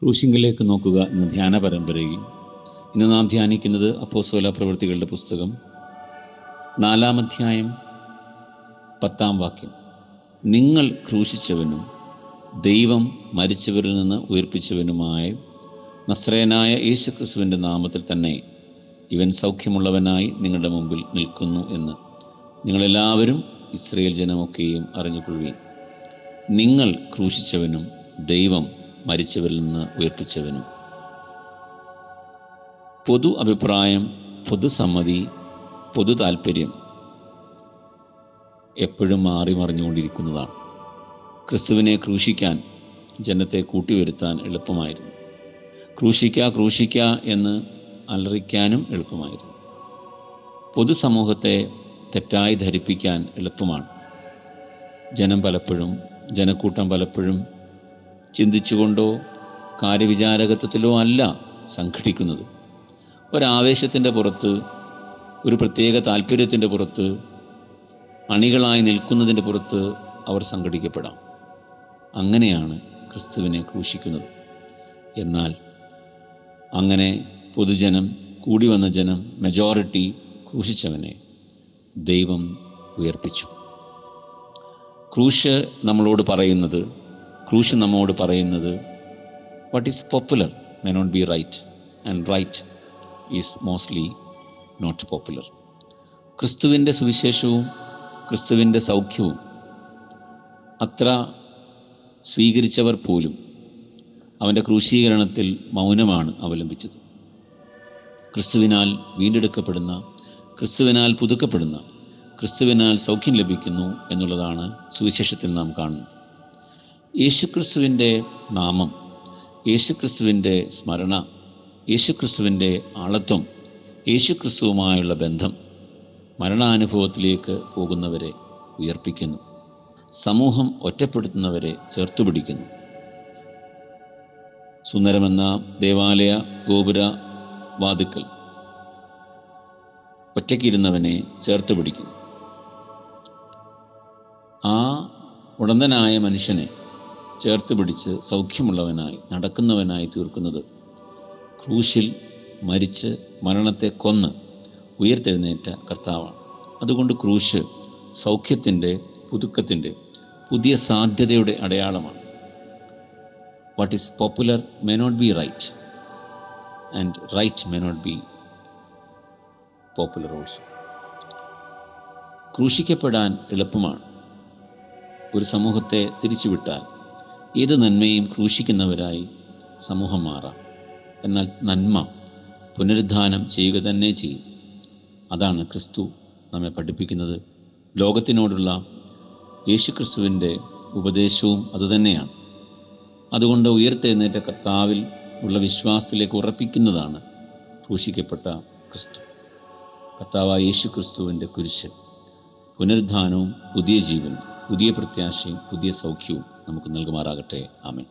ക്രൂശിങ്കിലേക്ക് നോക്കുക എന്ന ധ്യാന പരമ്പരയിൽ ഇന്ന് നാം ധ്യാനിക്കുന്നത് അപ്പോസ്തല പ്രവൃത്തികളുടെ പുസ്തകം 4-ാം അധ്യായം 10-ാം വാക്യം. നിങ്ങൾ ക്രൂശിച്ചവനും ദൈവം മരിച്ചവരിൽ നിന്ന് ഉയർപ്പിച്ചവനുമായ നസ്രയനായ യേശുക്രിസ്തുവിൻ്റെ നാമത്തിൽ തന്നെ ഇവൻ സൗഖ്യമുള്ളവനായി നിങ്ങളുടെ മുമ്പിൽ നിൽക്കുന്നു എന്ന് നിങ്ങളെല്ലാവരും ഇസ്രായേൽ ജനമൊക്കെയും അറിഞ്ഞുകൊള്ളുവീൻ. നിങ്ങൾ ക്രൂശിച്ചവനും ദൈവം മരിച്ചവരിൽ നിന്ന് ഉയർപ്പിച്ചവനും. പൊതു അഭിപ്രായം, പൊതുസമ്മതി, പൊതു താല്പര്യം എപ്പോഴും മാറി മറിഞ്ഞുകൊണ്ടിരിക്കുന്നതാണ്. ക്രിസ്തുവിനെ ക്രൂശിക്കാൻ ജനത്തെ കൂട്ടിവരുത്താൻ എളുപ്പമായിരുന്നു. ക്രൂശിക്ക എന്ന് അലറിക്കാനും എളുപ്പമായിരുന്നു. പൊതുസമൂഹത്തെ തെറ്റായി ധരിപ്പിക്കാൻ എളുപ്പമാണ്. ജനക്കൂട്ടം പലപ്പോഴും ചിന്തിച്ചുകൊണ്ടോ കാര്യവിചാരകത്വത്തിലോ അല്ല സംഘടിക്കുന്നത്. ഒരാവേശത്തിൻ്റെ പുറത്ത്, ഒരു പ്രത്യേക താല്പര്യത്തിൻ്റെ പുറത്ത്, അണികളായി നിൽക്കുന്നതിൻ്റെ പുറത്ത് അവർ സംഘടിക്കപ്പെടാം. അങ്ങനെയാണ് ക്രിസ്തുവിനെ ക്രൂശിക്കുന്നത്. എന്നാൽ അങ്ങനെ പൊതുജനം, കൂടി വന്ന ജനം, മെജോറിറ്റി ക്രൂശിച്ചവനെ ദൈവം ഉയർപ്പിച്ചു. ക്രൂശ് നമ്മോട് പറയുന്നത് what is popular may not be right and right is mostly not popular. ക്രിസ്തുവിൻ്റെ സുവിശേഷവും ക്രിസ്തുവിൻ്റെ സൗഖ്യവും അത്ര സ്വീകരിച്ചവർ പോലും അവൻ്റെ ക്രൂശീകരണത്തിൽ മൗനമാണ് അവലംബിച്ചത്. ക്രിസ്തുവിനാൽ വീണ്ടെടുക്കപ്പെടുന്ന, ക്രിസ്തുവിനാൽ പുതുക്കപ്പെടുന്ന, ക്രിസ്തുവിനാൽ സൗഖ്യം ലഭിക്കുന്നു എന്നുള്ളതാണ് സുവിശേഷത്തിൽ നാം കാണുന്നത്. യേശുക്രിസ്തുവിൻ്റെ നാമം, യേശുക്രിസ്തുവിൻ്റെ സ്മരണ, യേശുക്രിസ്തുവിൻ്റെ ആളത്വം, യേശുക്രിസ്തുവുമായുള്ള ബന്ധം മരണാനുഭവത്തിലേക്ക് പോകുന്നവരെ ഉയർപ്പിക്കുന്നു. സമൂഹം ഒറ്റപ്പെടുത്തുന്നവരെ ചേർത്തുപിടിക്കുന്നു. സുന്ദരമെന്ന ദേവാലയ ഗോപുര വാതിക്കൽ ഒറ്റയ്ക്കിരുന്നവനെ ചേർത്തുപിടിക്കുന്നു. ആ ഉടന്തനായ മനുഷ്യനെ ചേർത്ത് പിടിച്ച് സൗഖ്യമുള്ളവനായി നടക്കുന്നവനായി തീർക്കുന്നത് ക്രൂശിൽ മരിച്ച് മരണത്തെ കൊന്ന് ഉയർത്തെഴുന്നേറ്റ കർത്താവാണ്. അതുകൊണ്ട് ക്രൂശ് സൗഖ്യത്തിൻ്റെ, പുതുക്കത്തിൻ്റെ, പുതിയ സാധ്യതയുടെ അടയാളമാണ്. What is popular may not be right and right may not be popular also. ക്രൂശിക്കപ്പെടാൻ എളുപ്പമാണ്. ഒരു സമൂഹത്തെ തിരിച്ചുവിട്ടാൽ ഏത് നന്മയും ക്രൂശിക്കുന്നവരായി സമൂഹം മാറാം. എന്നാൽ നന്മ പുനരുദ്ധാനം ചെയ്യുക തന്നെ ചെയ്യും. അതാണ് ക്രിസ്തു നമ്മെ പഠിപ്പിക്കുന്നത്. ലോകത്തിനോടുള്ള യേശുക്രിസ്തുവിൻ്റെ ഉപദേശവും അതുതന്നെയാണ്. അതുകൊണ്ട് ഉയർത്തെഴുന്നേറ്റ കർത്താവിൽ ഉള്ള വിശ്വാസത്തിലേക്ക് ഉറപ്പിക്കുന്നതാണ് ക്രൂശിക്കപ്പെട്ട ക്രിസ്തു. കർത്താവായ യേശുക്രിസ്തുവിൻ്റെ കുരിശ് പുനരുദ്ധാനവും പുതിയ ജീവനും പുതിയ പ്രത്യാശയും പുതിയ സൗഖ്യവും നമുക്ക് നൽകുമാറാകട്ടെ. ആമേൻ.